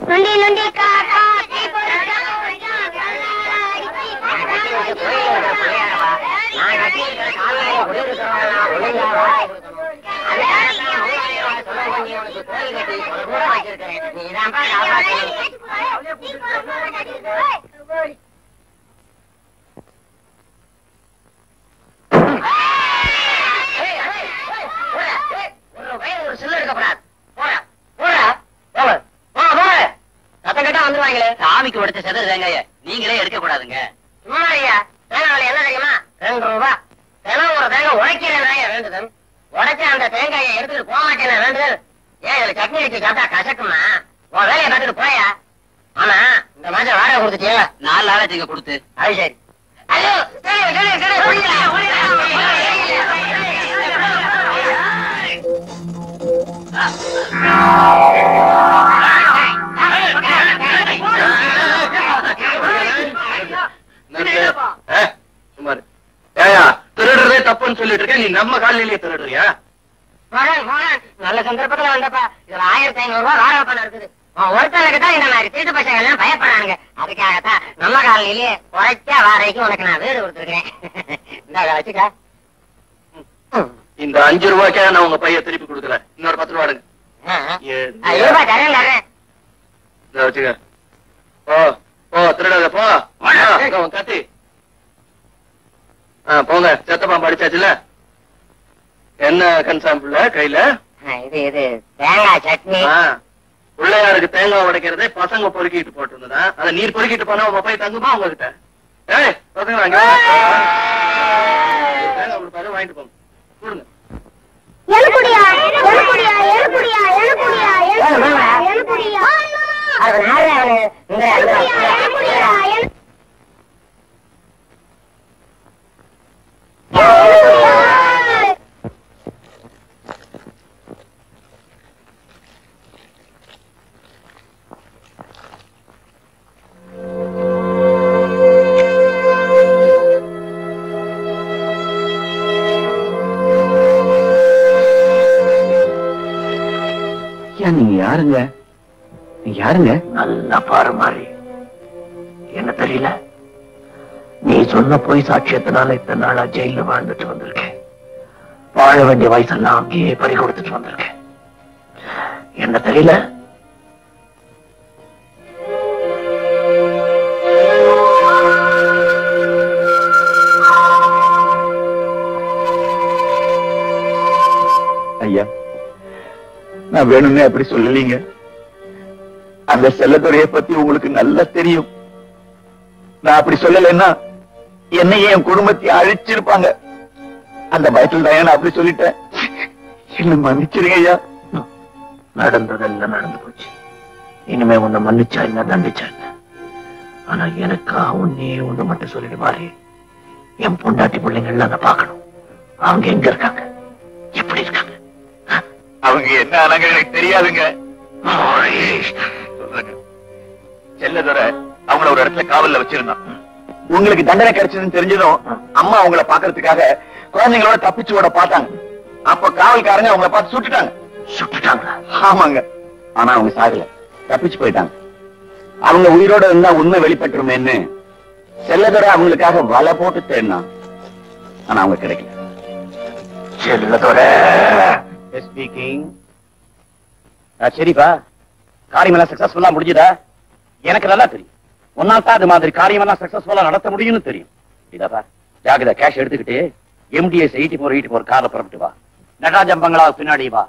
நொண்டி நொண்டி சாமிக்கு உடைச்ச செதறு தேங்காய நீங்களே எடுக்க கூடாதுங்க. சும்மா ஐயா, தேங்காய் என்ன தெரியுமா? 2 ரூபா. தினம் ஒரு தேங்காய் உடைக்கிறேன் வேண்டுதல். உடைச்ச அந்த தேங்காயை எடுத்துட்டு போக மாட்டேன் வேண்டுதல். ஏன் இதுல சட்னி வச்சு சாப்பிட்டா கசக்குமா? உன் வேலையை பார்த்துட்டு போயா. ஆமா, இந்த மாசம் வாடகை கொடுத்துட்டீங்க. 4 நாளாச்சு இங்க கொடுத்து. அது சரி. ஐயோ, திருடுறதே தப்புன்னு சொல்லிட்டு இருக்க, நீ நம்ம காலையிலேயே திருடுறியா? நல்ல சந்தர்ப்பத்துல வந்தப்பா. இதுல 1500 ரூபாய் வாடகை பணம் இருக்குது. ஒருத்தனுக்கு தான் இந்த மாதிரி திருட்டு பசங்க எல்லாம் பயப்படுறாங்க. அதுக்காகத்தான் நம்ம காலையிலேயே குறைச்சா வாடகைக்கு உனக்கு நான் வீடு கொடுத்துருக்கேன். இந்த வச்சுக்கா. இந்த 5 ரூபாய்க்கே நான் உங்க பைய திருப்பி கொடுக்குறேன். இன்னொரு 10 ரூபாய் தரேன். வச்சுக்க. ஓ திருடாத போ. கத்தி போங்க. செத்தப்பாம்பு அடிச்சாச்சுல. என்ன கன்சாம்பிள் கையில? இது தேங்காய் சட்னி. பிள்ளையாருக்கு தேங்காய் உடைக்கிறதே பசங்க பொறுக்கிட்டு போட்டு இருந்ததா? அதை நீர் பொறுக்கிட்டு போனா உங்க போய் தங்குமா உங்ககிட்ட? ஏய் பசங்க தேங்காய் கொடுப்பாரு, வாங்கிட்டு போங்க. கொடுங்க. நீங்க யாருங்க? யாருங்க? நல்லா பாரு மாறி. என்ன தெரியல, நீ சொன்ன போய் சாட்சியத்தினால இத்தனை நாளா ஜெயில வாழ்ந்துட்டு வந்திருக்கேன். வாழ வேண்டிய வயசெல்லாம் அங்கேயே பறி கொடுத்துட்டு வந்திருக்கேன். என்ன தெரியல. ஐயா, நான் வேணும்னே அப்படி சொல்லலீங்க. அந்த செல்லத்துறைய பத்தி உங்களுக்கு நல்லா தெரியும். நான் அப்படி சொல்லலைன்னா என்னையே என் குடும்பத்தையும் அழிச்சிருப்பாங்க. அந்த பயத்தில் தான் நான் அப்படி சொல்லிட்டேன். என்ன மன்னிச்சிருங்க ஐயா. நடந்ததெல்லாம் நடந்து போச்சு. இனிமே உன்னை மன்னிச்சா என்ன, தண்டிச்சா என்ன? ஆனா எனக்காகவும் நீ ஒண்ணு மட்டும் சொல்லிடு மாறி. என் பொண்டாட்டி பிள்ளைங்க எல்லாம் நான் பார்க்கணும். அவங்க எங்க இருக்காங்க, எப்படி இருக்காங்க? அவங்க என்ன ஆனாங்க எனக்கு தெரியாதுங்க. செல்லதுரை அவங்கள ஒரு இடத்துல காவல்ல வச்சிருந்தான். உங்களுக்கு தண்டனை கிடைச்சதுன்னு தெரிஞ்சதும் அம்மா அவங்கள பாக்குறதுக்காக குழந்தைங்களோட தப்பிச்சு ஓட பார்த்தாங்க. அப்ப காவல்காரங்க அவங்கள பார்த்து சுட்டுட்டாங்க. ஆமாங்க. ஆனா அவங்க சாகல, தப்பிச்சு போயிட்டாங்க. அவங்க உயிரோட இருந்தா உண்மை வெளிப்பட்டுருமேன்னு செல்லதுரை அவங்களுக்காக வலை போட்டு தேடினான். ஆனா அவங்க கிடைக்கல. செல்லதுரை ஸ்பீக்கிங். சரிப்பா, காரியம் எல்லாம் சக்சஸ்ஃபுல்லா முடிஞ்சுதா? எனக்கு நல்லா தெரியும். ஒன்னால தான் அது மாதிரி காரியம் எல்லாம் சக்சஸ்ஃபுல்லா நடத்த முடியும்னு தெரியும். இதப்பா ஜாகிரதா, கேஷ் எடுத்துக்கிட்டு MDS 84 கார்ல புறப்பட்டு வா. நடராஜம் பங்களா பின்னாடி வா.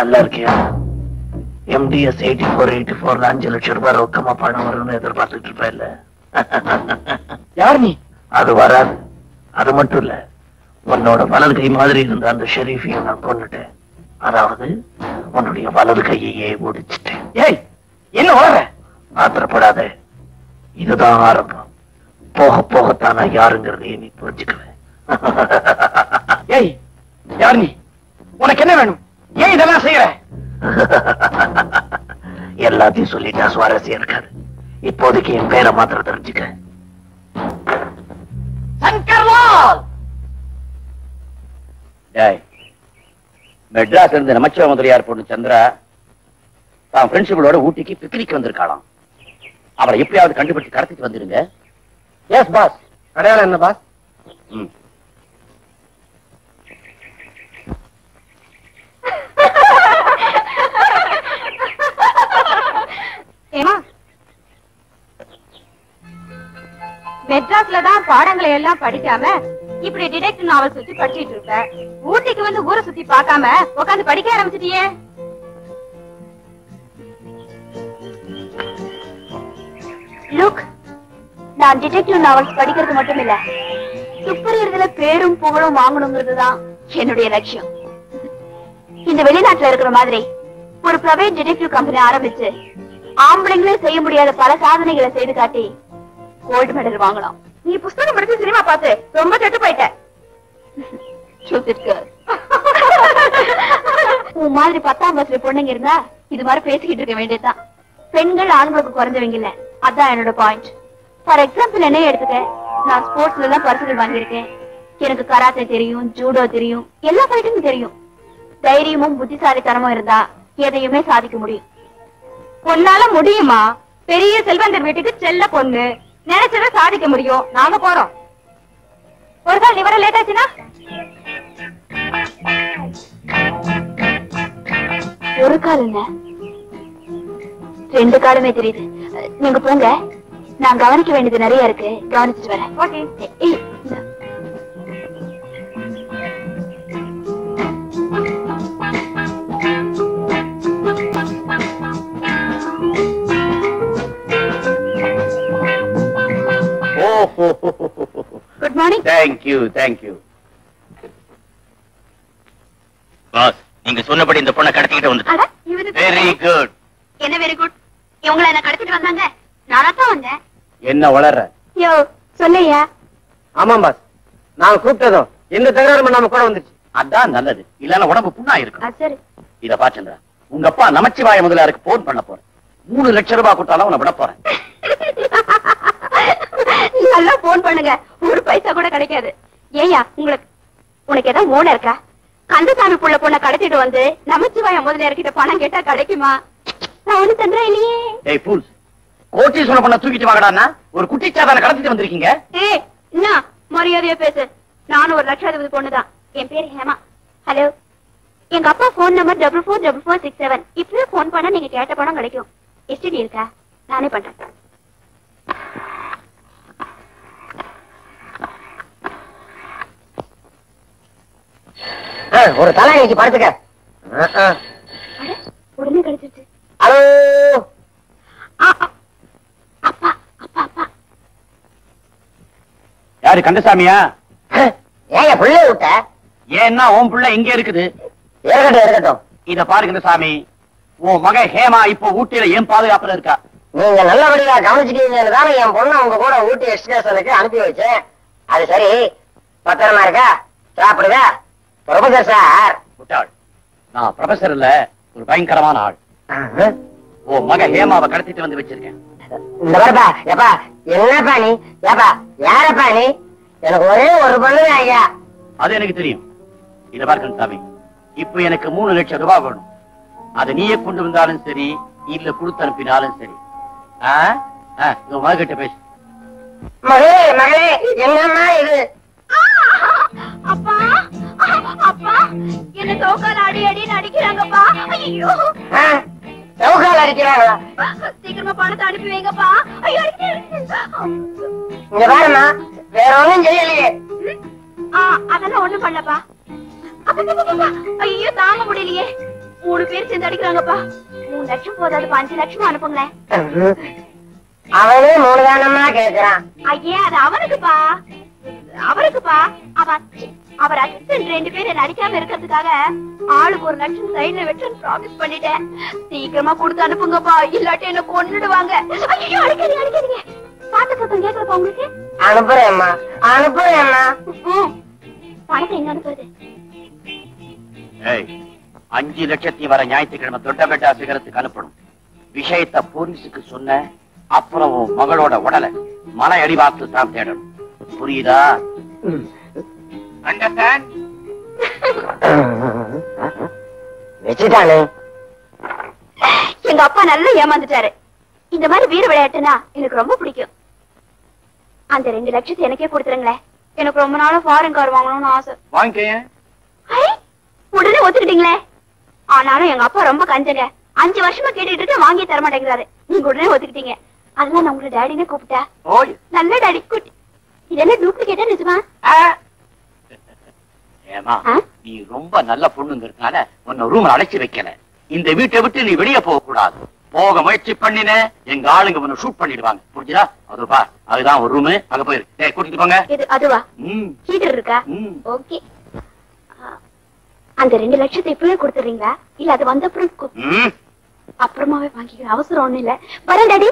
நல்லா இருக்கியா? MDS 84 5 லட்சம் ரூபாய் ரொக்கமா பணம் வரும்னு எதிர்பார்த்துட்டு இருப்ப இல்ல? யார் நீ? அது வராது. அது மட்டும் இல்ல, உன்னோட வலது கை மாதிரி இருந்த அந்த ஷெரீஃபையும் நான் கொன்னுட்டேன். அதாவது உன்னுடைய வலது கையையே முடிச்சிட்டேன். ஏய், என்ன வளர? ஆத்திரப்படாத, இதுதான் ஆரம்பம். போக போகத்தான் நான் யாருங்கிறதையே நீ புரிஞ்சுக்குவேன். ஏய், யார் நீ? உனக்கு என்ன வேணும்? ஏன் இதெல்லாம் செய்யற? எல்லாத்தையும் சொல்லிட்டா சுவாரஸ்யம் இருக்காது. இப்போதைக்கு என் பேரை மாத்திரம் தெரிஞ்சுக்க. சங்கர்லால். மெட்ராஸ் இருந்து நமச்சிவ முதலியார் பொண்ணு சந்திரா தான் பிரின்சிபலோட ஊட்டிக்கு பிக்னிக் வந்திருக்காளாம். அவளை எப்படியாவது கண்டுபிடிச்சு கடத்திட்டு வந்துருங்க. Yes boss. அடையாளம் என்ன பாஸ்? ஏமா, மெட்ராஸ்ல தான் பாடங்களை எல்லாம் படிக்காம இப்படி டிடெக்டிவ் நாவல் சுத்தி படிச்சிட்டு இருப்ப. ஊட்டிக்கு வந்து ஊரை சுத்தி பார்க்காம உட்காந்து படிக்க ஆரம்பிச்சிட்டியே. லுக், நான் டிடெக்டிவ் நாவல்ஸ் படிக்கிறது மட்டும் இல்ல, துப்பறியறதுல பேரும் புகழும் வாங்கணுங்கிறதுதான் என்னுடைய லட்சியம். இந்த வெளிநாட்டுல இருக்கிற மாதிரி ஒரு பிரைவேட் டிடெக்டிவ் கம்பெனி ஆரம்பிச்சு ஆம்பளைங்களே செய்ய முடியாத பல சாதனைகளை செய்து காட்டி கோல்டு மெடல் வாங்கலாம். நீ புத்தகம் படிச்சு சினிமா பார்த்து ரொம்ப கெட்டு போயிட்ட. உன் மாதிரி 10ஆம் வயசுல பொண்ணுங்க இருந்தா இது மாதிரி பேசிக்கிட்டு இருக்க வேண்டியதுதான். பெண்கள் ஆண்களுக்கு குறைஞ்சவங்க இல்ல, அதான் என்னோட பாயிண்ட். ஃபார் எக்ஸாம்பிள் என்ன எடுத்துக்க, நான் ஸ்போர்ட்ஸ்ல எல்லாம் பரிசுகள் வாங்கியிருக்கேன். எனக்கு கராத்தே தெரியும், ஜூடோ தெரியும், எல்லா ஃபைட்டுமே தெரியும். தைரியமும் புத்திசாலித்தனமும் இருந்தா எதையுமே சாதிக்க முடியும். பொண்ணால முடியுமா? பெரிய செல்வந்தர் வீட்டுக்கு செல்ல பொண்ணு, நினைச்சத சாதிக்க முடியும். நாங்க போறோம். ஒரு கால் நீ வர லேட் ஆச்சுன்னா? ஒரு கால் என்ன, 2 காலுமே தெரியுது. நீங்க போங்க, நான் கவனிக்க வேண்டியது நிறைய இருக்கு, கவனிச்சுட்டு வரேன். Okay. Good morning. Thank you boss. நீங்க சொன்னபடி இந்த பொண்ணை கடத்திக்கிட்டு வந்து. Very good. என்ன வெரி குட்? இவங்கள என்ன கடத்திட்டு வந்தாங்க, நானா தான் வந்தேன். என்ன வளர்ற? யோ சொல்லையா. ஆமாம் பாஸ், நான் கூப்பிட்டதும் எந்த தகராறு பண்ணாம கூட வந்துச்சு. அதான் நல்லது, இல்லன்னா உடம்பு புண்ணா இருக்கும். சரி. இத பாச்சந்திரா, உங்க அப்பா நமச்சிவாய முதலியாருக்கு போன் பண்ண போறேன். 3 லட்சம் ரூபாய் கொடுத்தாலும் உன்னை விட போறேன். நல்லா போன் பண்ணுங்க, 1 பைசா கூட கிடைக்காது. ஏயா உனக்கு ஏதாவது மூணு இருக்கா? கந்தசாமி புள்ள பொண்ணை கடத்திட்டு வந்து நமச்சிவாய முதலியார்கிட்ட பணம் கேட்டா கிடைக்குமா? நான் ஒண்ணு தந்துறேன் இல்லையே. ஏய் பூல்ஸ், கோட்டீஸ்வர பொண்ணை தூக்கிட்டு வாங்கடான்னா ஒரு குட்டிச்சாதான கடத்திட்டு வந்திருக்கீங்க. ஏய் என்ன மரியாதையா பேசு. நானும் ஒரு லட்சாதிபதி பொண்ணுதான். என் பேரு ஹேமா. ஹலோ, எங்க அப்பா போன் நம்பர் 444467. இப்பவே போன் பண்ணா நீங்க கேட்ட பணம் கிடைக்கும். எஸ்டிடி இருக்கா? நானே பண்றேன். ஒரு தலை இன்னைக்கு படுத்துக்க. உடனே கிடைச்சிருச்சு. ஹலோ அப்பா அப்பா அப்பா. யாரு, கந்தசாமியா? ஏங்க புள்ள விட்ட? ஏன்னா உன் புள்ள இங்க இருக்குது. இருக்கட்டும் இருக்கட்டும். இத பாரு கந்தசாமி, உன் மக ஹேமா இப்போ ஊட்டியில ஏன் பாதுகாப்புல இருக்கா? நீங்க நல்லபடியா கவனிச்சுட்டீங்கன்னு தானே என் பொண்ணு உங்க கூட ஊட்டி எக்ஸ்பிரஷனுக்கு அனுப்பி வச்சேன். அது சரி, பத்திரமா இருக்கா? சாப்பிடுதா? Professor sir. முட்டாள், நான் ப்ரொஃபசர் இல்ல, ஒரு பயங்கரமான ஆள். உன் மக ஹேமாவை கடத்திட்டு வந்து வச்சிருக்கேன். இந்த பாருப்பா, எப்பா என்னப்பா நீ? ஏப்பா யாரப்பா நீ? எனக்கு ஒரே ஒரு பொண்ணு ஐயா. அது எனக்கு தெரியும். இத பாரு கந்தசாமி, இப்ப எனக்கு 3 லட்சம் ரூபாய் வேணும். அதை நீயே கொண்டு வந்தாலும் சரி, இல்ல கொடுத்து அனுப்பினாலும் சரி. உன் மக கிட்ட பேசு. மகளே மகளே, என்னம்மா இது? அப்பா அப்பா, என்ன தோக்கால அடி அடின்னு அடிக்கிறாங்கப்பா. ஐயோ, சவுக்கால் அடிக்கிறாங்களா? சீக்கிரமா பணத்தை அனுப்பி வைங்கப்பா. ஐயோ, இங்க பாருமா, வேற ஒண்ணும் செய்யலையே. அதெல்லாம் ஒண்ணும் பண்ணப்பா. ஐயோ தாங்க முடியலையே. 3 பேர் சேர்ந்து அடிக்கிறாங்கப்பா. 3 லட்சம் போதாது, 5 லட்சம் அனுப்புங்களேன். அவனே 3 தானமா கேக்குறான். ஐயே, அது அவனுக்குப்பா. அவர் அசிஸ்டன்ட் 2 பேரை நடிக்காம இருக்கிறதுக்காக ஆளுக்கு 1 லட்சம் சைடுல வச்சுன்னு ப்ராமிஸ் பண்ணிட்டேன். சீக்கிரமா கொடுத்து அனுப்புங்கப்பா, இல்லாட்டி என்ன கொன்னுடுவாங்க. ஐயோ, அடிக்காதீங்க. பாட்டு சத்தம் கேக்குறப்பா உங்களுக்கு? அனுப்புறேம்மா. பணத்தை எங்க அனுப்புறது? 5 லட்சத்தையும் வர ஞாயிற்றுக்கிழமை தொட்டபெட்டா சிகரத்துக்கு அனுப்பணும். விஷயத்தை போலீஸுக்கு சொன்ன அப்புறம் மகளோட உடலை மலை அடிவாரத்து தான் தேடணும். புரியுதா? வச்சுட்டானே. எங்க அப்பா நல்லா ஏமாந்துட்டாரு. இந்த மாதிரி வீர விளையாட்டுனா எனக்கு ரொம்ப பிடிக்கும். அந்த 2 லட்சத்தை எனக்கே கொடுத்துருங்களேன். எனக்கு ரொம்ப நாளா ஃபாரின் கார் வாங்கணும்னு ஆசை. உடனே ஒத்துக்கிட்டீங்களே. ஆனாலும் எங்க அப்பா ரொம்ப கஞ்சங்க. 5 வருஷமா கேட்டுட்டு இருக்க, வாங்கி தர மாட்டேங்கிறாரு. நீங்க உடனே ஒத்துக்கிட்டீங்க. அதெல்லாம் நான் உங்களை டாடினே கூப்பிட்டேன். நல்ல டாடி குட்டி. இதெல்லாம் டூப்ளிகேட்டா நிஜமா? ஏமா, நீ ரொம்ப நல்ல பொண்ணுங்கிறதுனால உன்னை ரூம்ல அழைச்சி வைக்கல. இந்த வீட்டை விட்டு நீ வெளியே போக கூடாது. போக முயற்சி பண்ணின எங்க ஆளுங்க உன்னை ஷூட் பண்ணிடுவாங்க. புரிஞ்சுதா? அதுப்பா, அதுதான் ஒரு ரூமு. அங்க போயிரு. கூட்டிட்டு போங்க. அதுவா? ஹீட்டர் இருக்கா? ஓகே. அந்த 2 லட்சத்தை இப்பவே கொடுத்துறீங்களா? இல்ல அது வந்த அப்புறமாவே வாங்கிக்க. அவசரம் ஒண்ணு இல்ல. வரேன் டாடி.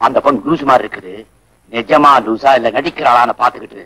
அந்த பொண்ணு லூஸ் மாதிரி இருக்குது. நிஜமா லூசா இல்ல நடிக்கிறாளான்னு பாத்துக்கிட்டு